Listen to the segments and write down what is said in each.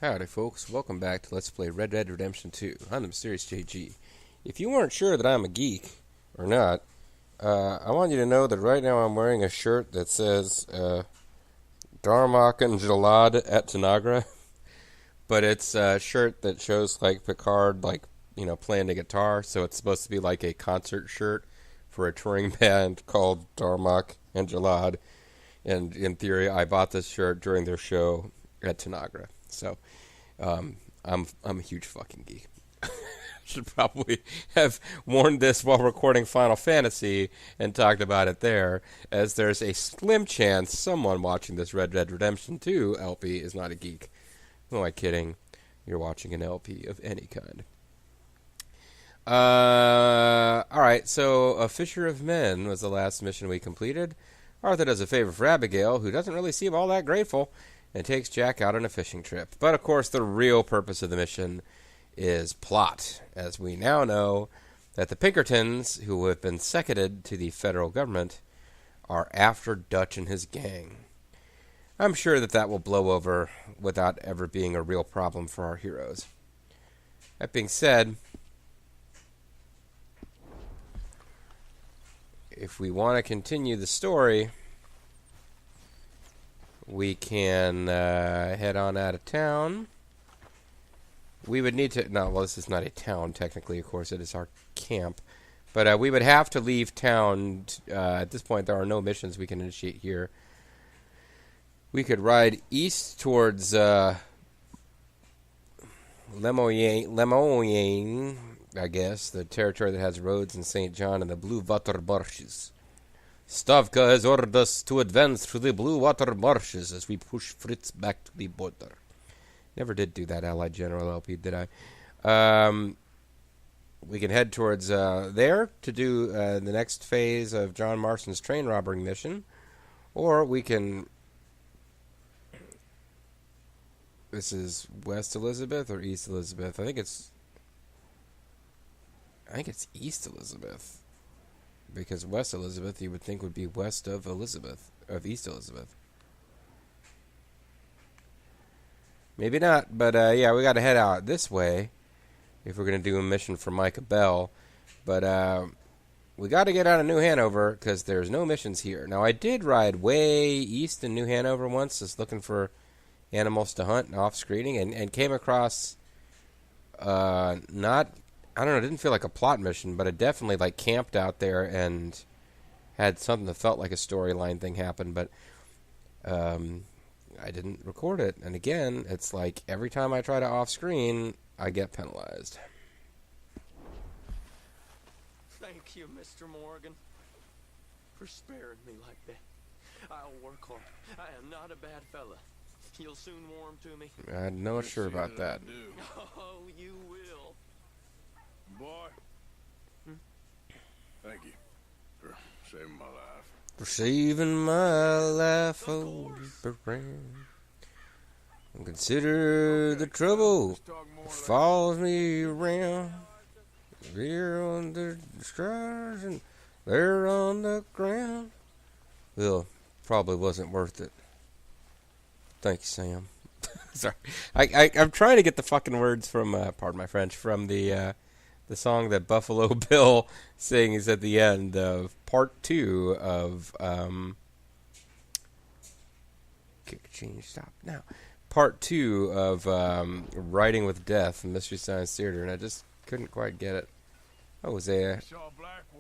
Howdy folks, welcome back to Let's Play Red Dead Redemption 2. I'm the Mysterious JG. If you weren't sure that I'm a geek, or not, I want you to know that right now I'm wearing a shirt that says, Darmok and Jalad at Tanagra. But it's a shirt that shows, like, Picard, playing the guitar, so it's supposed to be like a concert shirt for a touring band called Darmok and Jalad. And in theory, I bought this shirt during their show at Tanagra. So, I'm a huge fucking geek. Should probably have worn this while recording Final Fantasy and talked about it there, as there's a slim chance someone watching this Red Dead Redemption 2 LP is not a geek. Who am I kidding? You're watching an LP of any kind. Alright, so A Fisher of Men was the last mission we completed. Arthur does a favor for Abigail, who doesn't really seem all that grateful, and takes Jack out on a fishing trip. But, of course, the real purpose of the mission is plot, as we now know that the Pinkertons, who have been seconded to the federal government, are after Dutch and his gang. I'm sure that will blow over without ever being a real problem for our heroes. That being said, if we want to continue the story, we can head on out of town. We would need to... No, well, this is not a town, technically. Of course, it is our camp. But we would have to leave town. At this point, there are no missions we can initiate here. We could ride east towards Lemoyne, I guess, the territory that has roads in St. John and the Blue Water Marshes. Stavka has ordered us to advance through the Blue Water Marshes as we push Fritz back to the border. Never did do that Allied General LP, did I? We can head towards there to do the next phase of John Marston's train robbing mission. Or we can... This is West Elizabeth or East Elizabeth? I think it's East Elizabeth. Because West Elizabeth, you would think, would be west of East Elizabeth. Maybe not, but yeah, we got to head out this way if we're going to do a mission for Micah Bell. But we got to get out of New Hanover because there's no missions here. Now, I did ride way east in New Hanover once, just looking for animals to hunt and off-screening, and came across not... I don't know, it didn't feel like a plot mission, but it definitely camped out there and had something that felt like a storyline thing happen, but I didn't record it. And again, it's like every time I try to off-screen, I get penalized. Thank you, Mr. Morgan, for sparing me like that. I'll work hard. I am not a bad fella. You'll soon warm to me. I'm not sure about that. Oh, you will. Boy, thank you for saving my life. For saving my life, oh, friend. And consider the trouble that follows me around. Here on the stars and there on the ground. Well, probably wasn't worth it. Thank you, Sam. Sorry, I'm trying to get the fucking words from, pardon my French, from the song that Buffalo Bill sings at the end of part 2 of part 2 of Riding with Death in Mystery Science Theater, and I just couldn't quite get it. Oh, Hosea,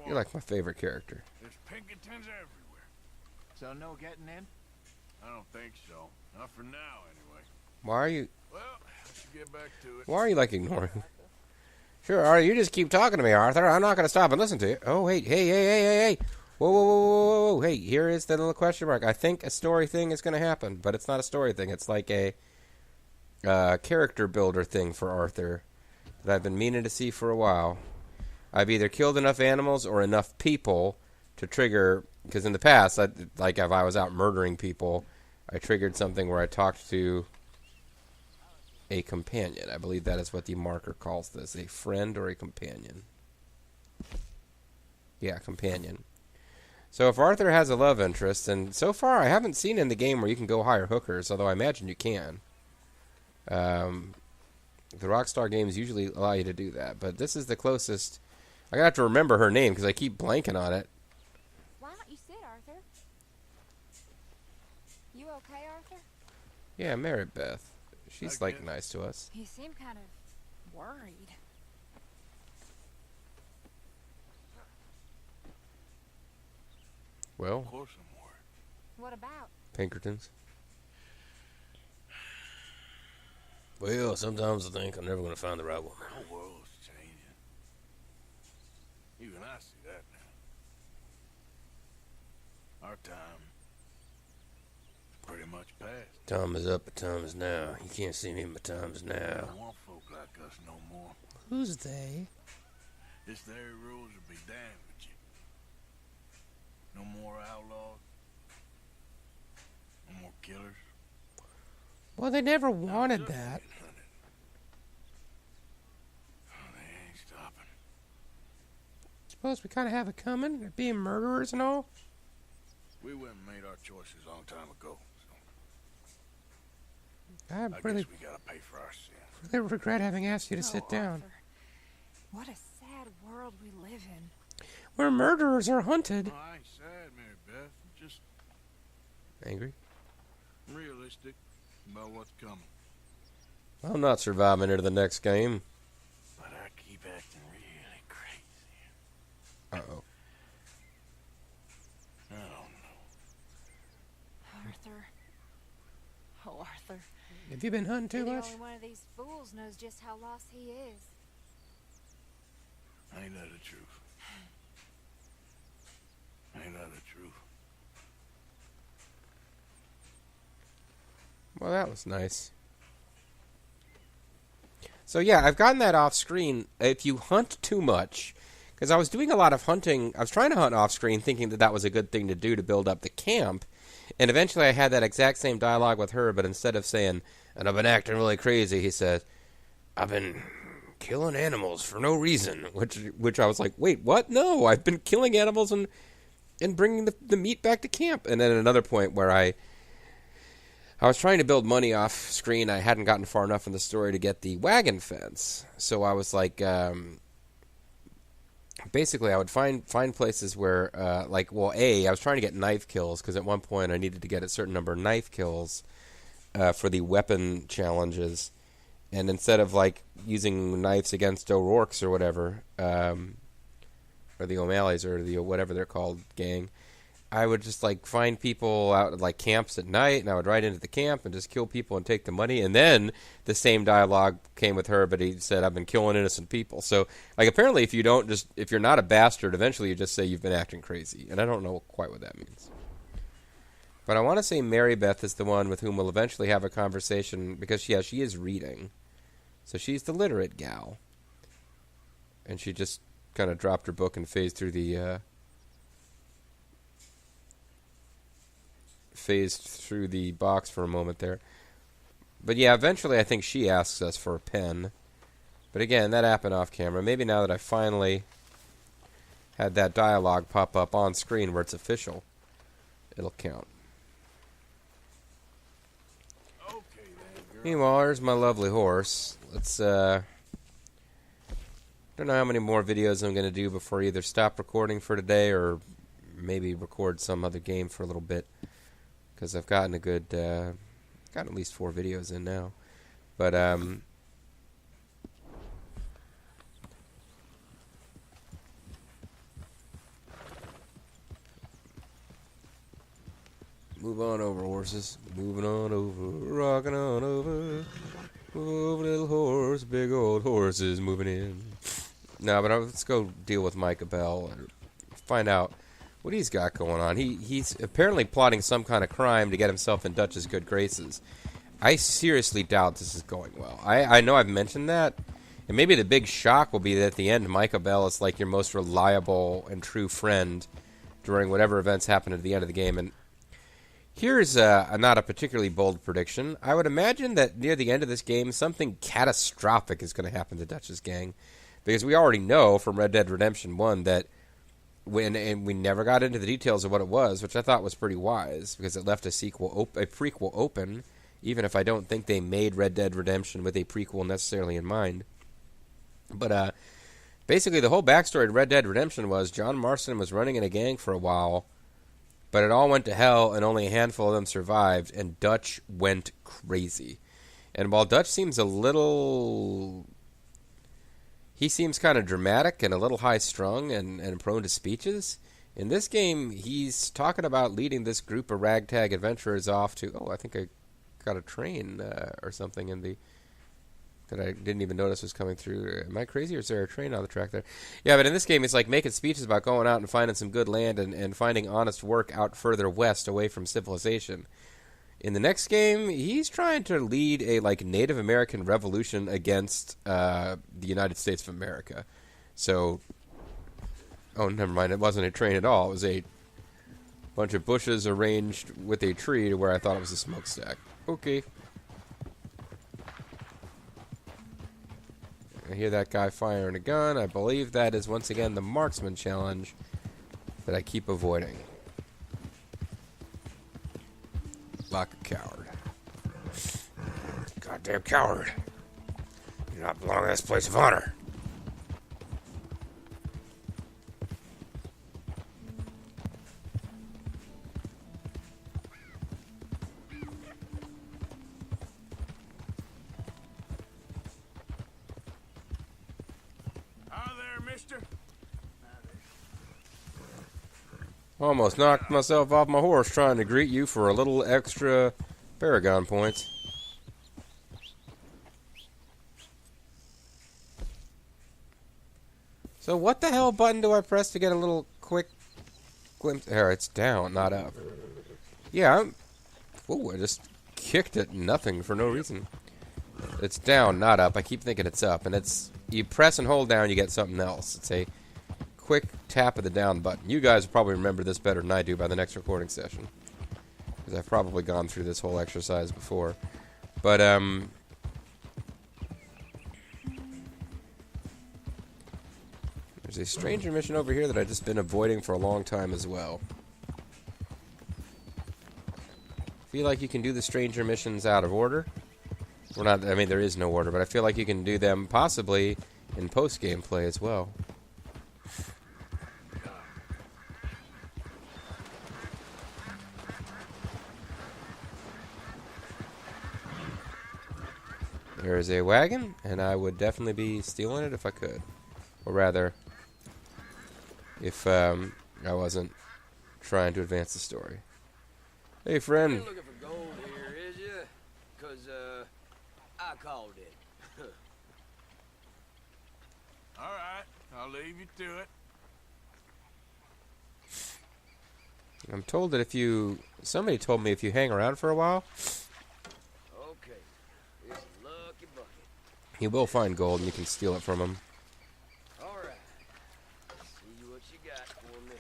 you're like my favorite character. There's Pinkertons everywhere. So no getting in? I don't think so. Not for now, anyway. Why are you... Well, let's get back to it. Why are you, ignoring? Sure, Arthur, you just keep talking to me, Arthur. I'm not going to stop and listen to you. Oh, wait, hey. Whoa. Hey, here is the little question mark. I think a story thing is going to happen, but it's not a story thing. It's like a character builder thing for Arthur that I've been meaning to see for a while. I've either killed enough animals or enough people to trigger... Because in the past, if I was out murdering people, I triggered something where I talked to a companion. I believe that is what the marker calls this. A friend or a companion. Yeah, companion. So if Arthur has a love interest, and so far I haven't seen in the game where you can go hire hookers, although I imagine you can. The Rockstar games usually allow you to do that, but this is the closest. I'm gonna have to remember her name because I keep blanking on it. Why don't you sit, Arthur? You okay, Arthur? Yeah, Mary Beth. She's Okay. nice to us. You seem kind of worried. Well, Of course I'm worried. What about? Pinkertons. Well, sometimes I think I'm never gonna find the right woman. The world's changing. Even I see that now. Our time pretty much passed. Time is up, but time is now. You can't see me, but time is I now. don't want folk like us no more. Who's they? This there rules will be damned with you. No more outlaws. No more killers. Well, they never No, wanted just that. getting hunted. Oh, they ain't stopping. Suppose we kind of have it coming, They're being murderers and all. We went and made our choices a long time ago. So I I really, guess we gotta pay for our sins. really regret having asked you to sit down. Arthur, what a sad world we live in. Where murderers are hunted. No, I ain't sad, Mary Beth. I'm just Angry? realistic about what's coming. I'm not surviving into the next game. But I keep acting really crazy. Uh-oh. I don't know. Arthur. Oh, Arthur. Have you been hunting too You're the much? only one of these fools knows just how lost he is. Ain't that the truth? Ain't that the truth? Well, that was nice. So yeah, I've gotten that off screen. If you hunt too much, because I was doing a lot of hunting, I was trying to hunt off screen thinking that that was a good thing to do to build up the camp, and eventually I had that exact same dialogue with her, but instead of saying, and I've been acting really crazy, he said, I've been killing animals for no reason, which I was like, wait, what? No, I've been killing animals and bringing the meat back to camp. And then at another point where I was trying to build money off screen. I hadn't gotten far enough in the story to get the wagon fence. So I was like, basically I would find places where, I was trying to get knife kills because at one point I needed to get a certain number of knife kills for the weapon challenges. And instead of using knives against O'Rourke's or whatever, or the O'Malley's or the whatever they're called gang, I would just find people out at camps at night, and I would ride into the camp and just kill people and take the money. And then the same dialogue came with her, but he said, "I've been killing innocent people." So apparently, if you're not a bastard, eventually you just say you've been acting crazy, and I don't know quite what that means. But I want to say Mary Beth is the one with whom we'll eventually have a conversation because she is reading, so she's the literate gal, and she just kind of dropped her book and phased through the box for a moment there. But yeah, eventually I think she asks us for a pen. But again, that happened off camera. Maybe now that I finally had that dialogue pop up on screen where it's official, it'll count. Okay then, girl. Meanwhile, there's my lovely horse. Let's, don't know how many more videos I'm going to do before I either stop recording for today or maybe record some other game for a little bit. Because I've gotten a good, got at least 4 videos in now. But, move on over, horses. Moving on over, rocking on over. Move, little horse, big old horses moving in. No, but let's go deal with Micah Bell and find out what he's got going on. He's apparently plotting some kind of crime to get himself in Dutch's good graces. I seriously doubt this is going well. I know I've mentioned that, and maybe the big shock will be that at the end, Micah Bell is your most reliable and true friend during whatever events happen at the end of the game. And here's not a particularly bold prediction. I would imagine that near the end of this game, something catastrophic is going to happen to Dutch's gang, because we already know from Red Dead Redemption 1 that and we never got into the details of what it was, which I thought was pretty wise, because it left a prequel open even if I don't think they made Red Dead Redemption with a prequel necessarily in mind. But basically, the whole backstory of Red Dead Redemption was John Marston was running in a gang for a while, but it all went to hell, and only a handful of them survived, and Dutch went crazy. And while Dutch seems a little... He seems kind of dramatic and a little high-strung and prone to speeches. In this game, he's talking about leading this group of ragtag adventurers off to... Oh, I think I got a train or something in the... that I didn't even notice was coming through. Am I crazy, or is there a train on the track there? Yeah, but in this game, it's like making speeches about going out and finding some good land and finding honest work out further west away from civilization. In the next game, he's trying to lead a Native American revolution against the United States of America. So, oh, never mind. It wasn't a train at all. It was a bunch of bushes arranged with a tree to where I thought it was a smokestack. Okay. I hear that guy firing a gun. I believe that is once again the marksman challenge that I keep avoiding. Like a coward. Goddamn coward. You do not belong in this place of honor. Hi there, mister. Almost knocked myself off my horse trying to greet you for a little extra Paragon points. So what the hell button do I press to get a little quick glimpse? There, it's down, not up. Yeah, I just kicked at nothing for no reason. It's down, not up. I keep thinking it's up, and it's... You press and hold down, you get something else. It's a quick tap of the down button. You guys will probably remember this better than I do by the next recording session, because I've probably gone through this whole exercise before. But there's a stranger mission over here that I've just been avoiding for a long time as well. Feel like you can do the stranger missions out of order. Well, not, I mean, there is no order, but I feel like you can do them possibly in post-game play as well. There is a wagon, and I would definitely be stealing it if I could. Or rather, if I wasn't trying to advance the story. Hey, friend. You ain't looking for gold here, is you? 'Cause, I called it. All right, I'll leave you to it. I'm told that if you... Somebody told me if you hang around for a while, Okay, it's a lucky bucket. you will find gold and you can steal it from him. All right, see what you got for me.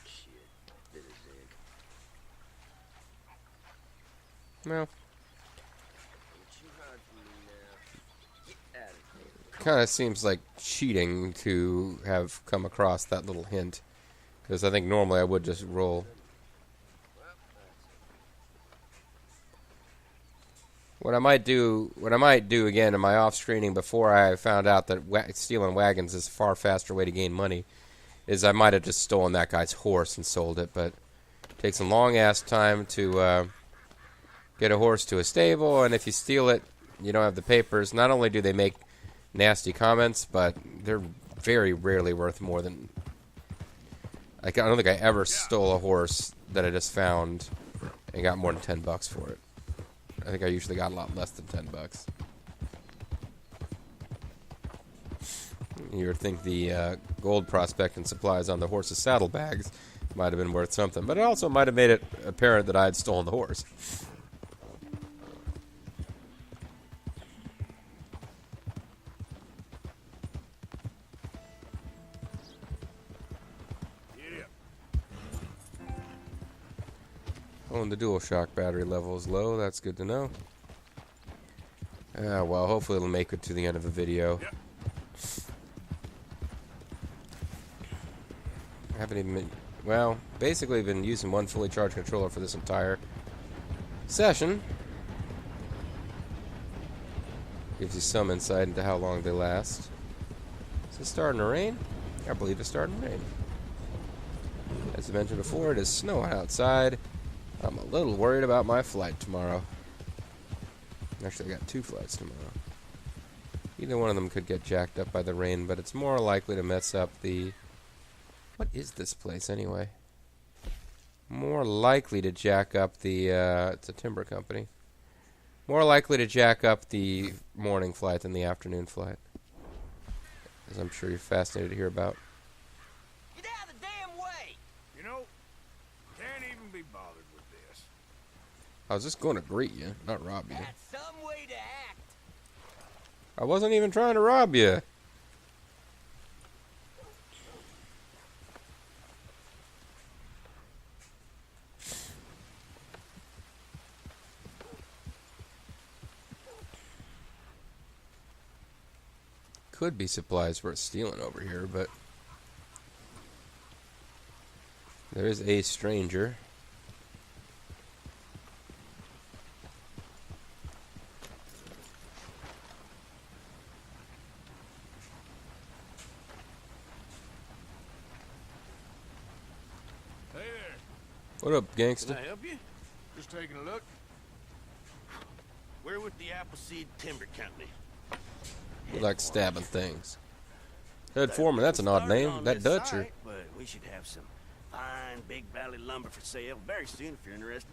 Shit, bit of zinc. Well, What you hide from me now? Get out of here. kind of seems like cheating to have come across that little hint. Because I think normally I would just roll. Well, What I might do again in my off-screening before I found out that stealing wagons is a far faster way to gain money, is I might have just stolen that guy's horse and sold it, but it takes a long-ass time to get a horse to a stable, and if you steal it, you don't have the papers. Not only do they make nasty comments, but they're very rarely worth more than... I don't think I ever stole a horse that I just found and got more than $10 for it. I think I usually got a lot less than $10. You would think the gold prospect and supplies on the horse's saddlebags might have been worth something, but it also might have made it apparent that I had stolen the horse. Oh, and the DualShock battery level is low. That's good to know. Well, hopefully it'll make it to the end of the video. Yep. I haven't even been... Well, basically been using one fully charged controller for this entire session. Gives you some insight into how long they last. Is it starting to rain? I believe it's starting to rain. As I mentioned before, it is snowing outside. I'm a little worried about my flight tomorrow. Actually, I got 2 flights tomorrow. Either one of them could get jacked up by the rain, but it's more likely to mess up the... What is this place, anyway? More likely to jack up the... it's a timber company. More likely to jack up the morning flight than the afternoon flight. As I'm sure you're fascinated to hear about. Get out of the damn way! You know, can't even be bothered with this. I was just going to greet you, not rob you. That's some way to act. I wasn't even trying to rob you. Could be supplies worth stealing over here, but there is a stranger. Hey there. What up, gangster? Can I help you? Just taking a look. We're with the Appleseed Timber Company. You like stabbing things. Head foreman, that's an odd name. That Dutcher. But we should have some fine Big Valley lumber for sale very soon if you're interested.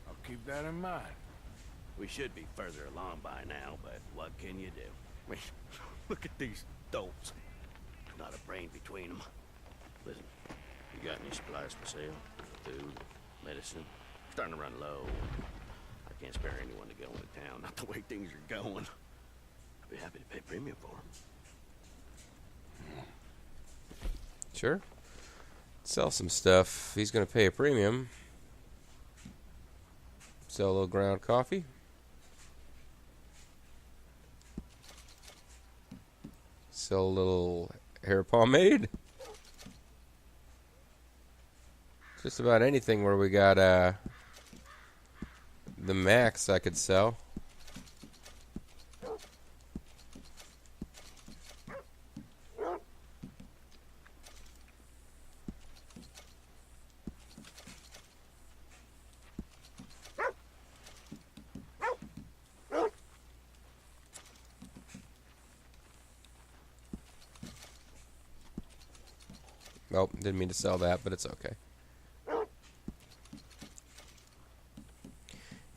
I'll keep that in mind. We should be further along by now, but what can you do? I mean, look at these dolts. Not a brain between them. Listen, you got any supplies for sale? Food, medicine? Starting to run low. I can't spare anyone to go into town, not the way things are going. I'd be happy to pay premium for them. Sure. Sell some stuff. He's going to pay a premium. Sell a little ground coffee. Sell a little hair pomade. Just about anything where we got the max I could sell. Well, didn't mean to sell that, but it's okay.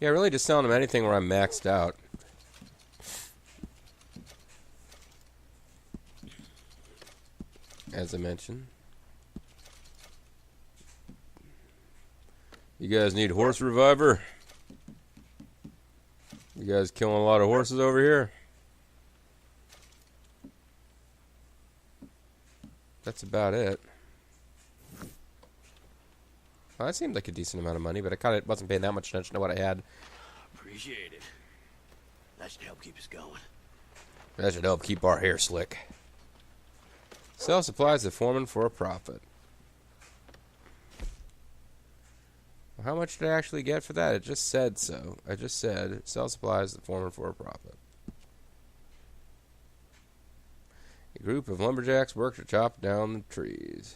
Yeah, really just selling them anything where I'm maxed out. As I mentioned. You guys need horse reviver? You guys killing a lot of horses over here? That's about it. Well, that seemed like a decent amount of money, but I kind of wasn't paying that much attention to what I had. Appreciate it. That should help keep us going. That should help keep our hair slick. Sell supplies to foreman for a profit. Well, how much did I actually get for that? It just said so. I just said sell supplies to foreman for a profit. A group of lumberjacks work to chop down the trees.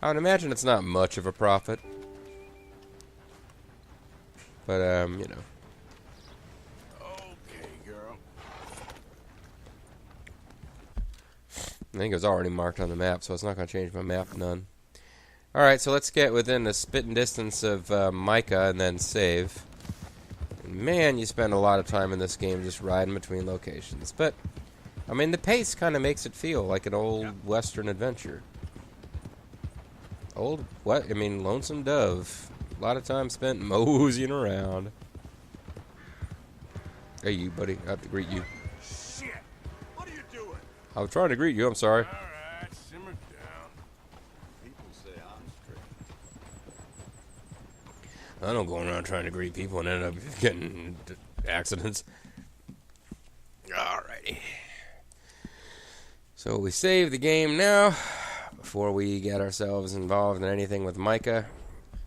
I would imagine it's not much of a profit. But, you know. Okay, girl. I think it was already marked on the map, so it's not going to change my map none. Alright, so let's get within the spitting distance of Micah and then save. And man, you spend a lot of time in this game just riding between locations. But, I mean, the pace kind of makes it feel like an old Western adventure. Old, what? I mean, Lonesome Dove. A lot of time spent moseying around. Hey, you, buddy. I have to greet you. Shit! What are you doing? I was trying to greet you. I'm sorry. Alright, simmer down. People say I'm straight. I don't go around trying to greet people and end up getting accidents. Alrighty. So we save the game now before we get ourselves involved in anything with Micah.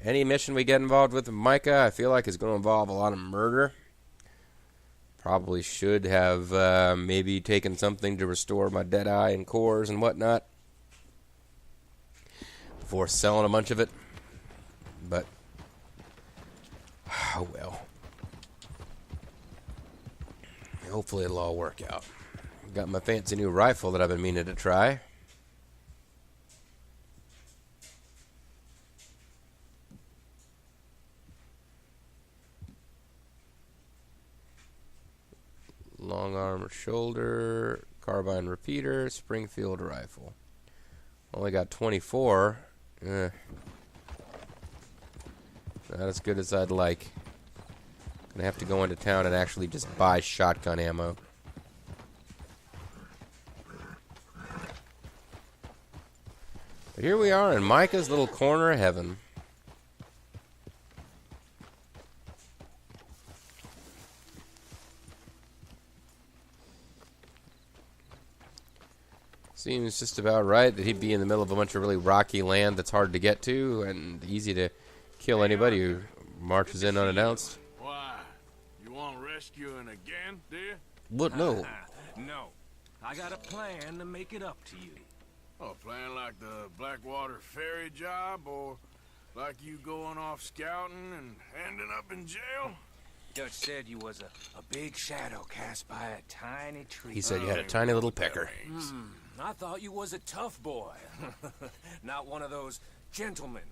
Any mission we get involved with Micah, I feel like is going to involve a lot of murder. Probably should have maybe taken something to restore my dead eye and cores and whatnot before selling a bunch of it. But, oh well. Hopefully it'll all work out. Got my fancy new rifle that I've been meaning to try. Long arm shoulder, carbine repeater, Springfield rifle. Only got 24. Not as good as I'd like. Gonna have to go into town and actually just buy shotgun ammo. But here we are in Micah's little corner of heaven. Seems just about right that he'd be in the middle of a bunch of really rocky land that's hard to get to and easy to kill anybody who marches in unannounced. Why? You want rescuing again, dear? What? No. No. I got a plan to make it up to you. Oh, plan like the Blackwater ferry job, or like you going off scouting and ending up in jail? Dutch said you was a big shadow cast by a tiny tree. He said you had a tiny little pecker. I thought you was a tough boy. Not one of those gentlemen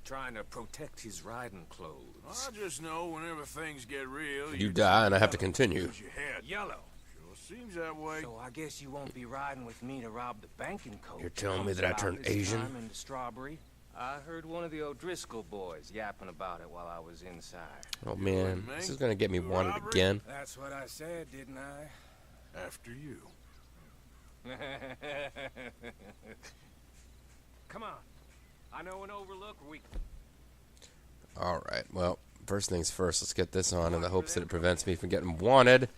trying to protect his riding clothes. I just know whenever things get real, You die and I have to continue. use your head. Yellow. Sure seems that way. So I guess you won't be riding with me to rob the banking coach. You're telling me that I turned About this Asian? time in the Strawberry. I heard one of the O'Driscoll boys yapping about it while I was inside. Oh man, this is gonna get me wanted again. That's what I said, didn't I? After you. Come on. I know an overlook where we... Alright, well, first things first, let's get this on in the hopes that it prevents me from getting wanted.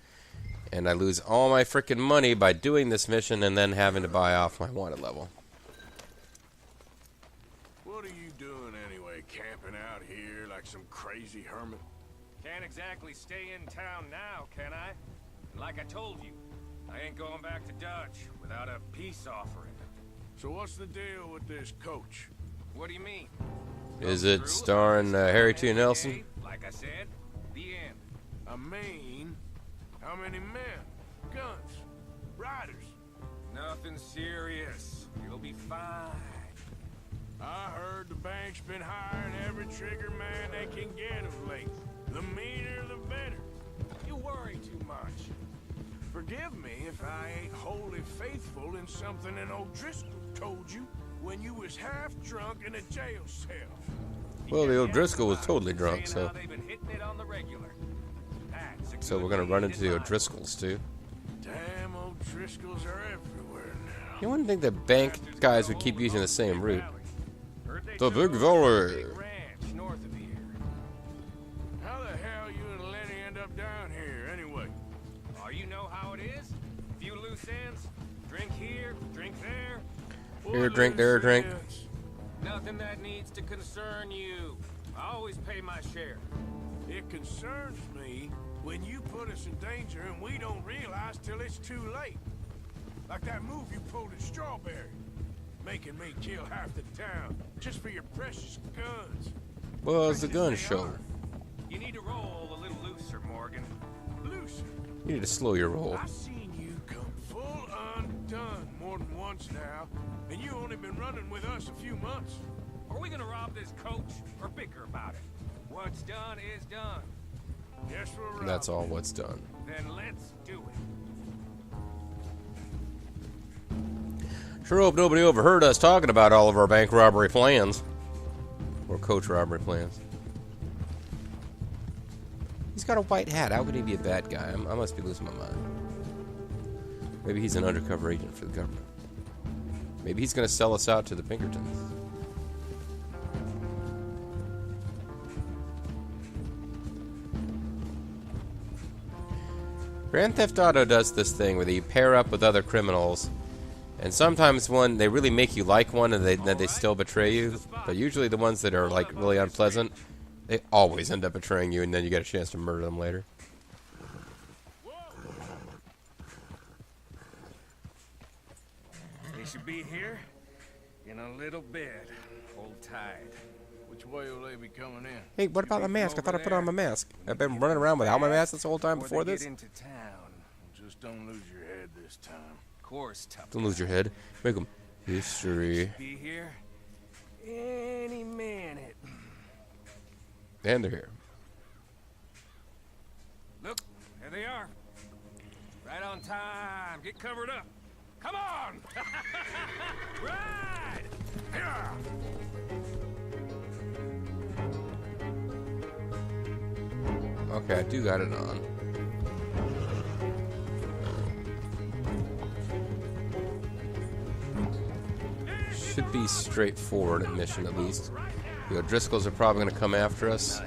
And I lose all my frickin' money by doing this mission and then having to buy off my wanted level. What are you doing anyway, camping out here like some crazy hermit? Can't exactly stay in town now, can I? And like I told you, I ain't going back to Dutch without a peace offering. So what's the deal with this coach? What do you mean? Is it starring Harry T. Nelson? Like I said, the end. I mean, how many men? Guns? Riders? Nothing serious. You'll be fine. I heard the bank's been hiring every trigger man they can get of late. The meaner, the better. You worry too much. Forgive me if I ain't wholly faithful in something an O'Driscoll told you when you was half drunk in a jail cell. Well, the O'Driscoll was totally drunk, so They've been hitting it on the regular. That's a so good we're gonna run into the line. O'Driscolls too. Damn, O'Driscolls are everywhere now. You wouldn't think that bank guys would keep using the same route. Heard they The took Big over a Valley. big ranch north of here. How the hell you and Lenny end up down here anyway? Oh, you know how it is? Few loose ends. Drink here, drink there. Here, drink, there, drink. Nothing that needs to concern you. I always pay my share. It concerns me when you put us in danger and we don't realize till it's too late. Like that move you pulled at Strawberry. Making me kill half the town just for your precious guns. Well, it's the gun show. You need to roll a little looser, Morgan. Lucy, You need to slow your roll. I've seen you come full undone more than once now, and you only been running with us a few months. Are we gonna rob this coach or bicker about it? What's done is done. Yes, we're And that's all what's done. Then let's do it. Sure hope nobody overheard us talking about all of our bank robbery plans. Or coach robbery plans. He's got a white hat. How could he be a bad guy? I must be losing my mind. Maybe he's an undercover agent for the government. Maybe he's going to sell us out to the Pinkertons. Grand Theft Auto does this thing where you pair up with other criminals, and sometimes one they really make you like one, and then they still betray you. But usually the ones that are like really unpleasant, they always end up betraying you, and then you get a chance to murder them later. They should be here in a little bit. Hold tight. Which way will they be coming in? Hey, what about my mask? I thought I put on my mask. I've been running around without my mask this whole time before They this. get into town. Just don't lose your head this time. Of course, tough. Don't lose your head. Make them history. Be here any minute. And they're here. Look, there they are. Right on time. Get covered up. Come on! Ride! Yeah. Okay, I do got it on. Should be straightforward mission at least. The O'Driscolls are probably going to come after us.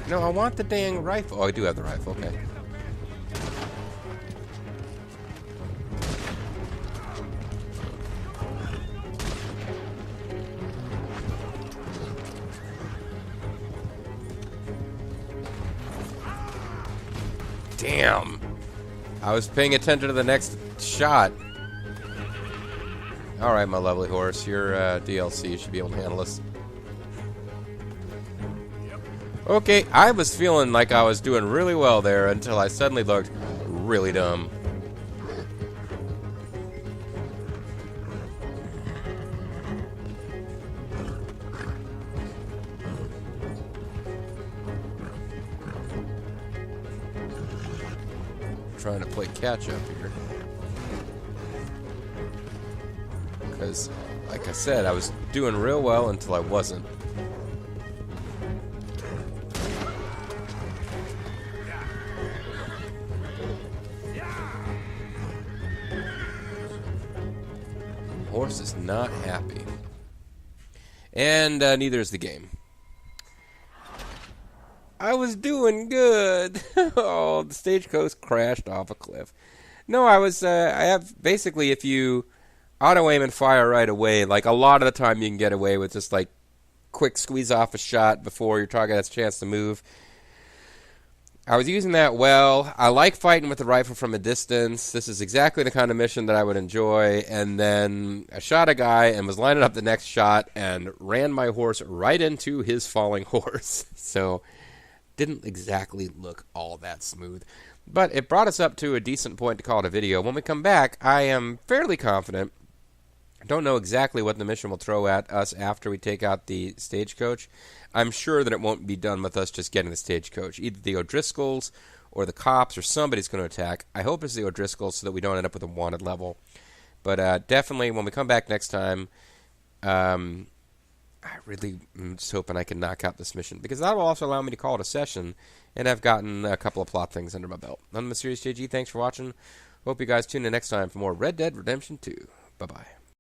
No, I want the dang rifle. Oh, I do have the rifle. Okay. Damn. I was paying attention to the next shot. Alright, my lovely horse. Your DLC should be able to handle this. Okay, I was feeling like I was doing really well there until I suddenly looked really dumb. Trying to play catch up here. Because, like I said, I was doing real well until I wasn't. Horse is not happy. And neither is the game. I was doing good. Oh, the stagecoach crashed off a cliff. No, I have basically, if you auto aim and fire right away, like a lot of the time you can get away with just like quick squeeze off a shot before your target has a chance to move. I was using that well. I like fighting with the rifle from a distance. This is exactly the kind of mission that I would enjoy. And then I shot a guy and was lining up the next shot and ran my horse right into his falling horse. So didn't exactly look all that smooth. But it brought us up to a decent point to call it a video. When we come back, I am fairly confident. I don't know exactly what the mission will throw at us after we take out the stagecoach. I'm sure that it won't be done with us just getting the stagecoach. Either the O'Driscolls or the cops or somebody's going to attack. I hope it's the O'Driscolls so that we don't end up with a wanted level. But definitely, when we come back next time, I really am just hoping I can knock out this mission, because that will also allow me to call it a session, and I've gotten a couple of plot things under my belt. I'm Mysterious JG. Thanks for watching. Hope you guys tune in next time for more Red Dead Redemption 2. Bye-bye.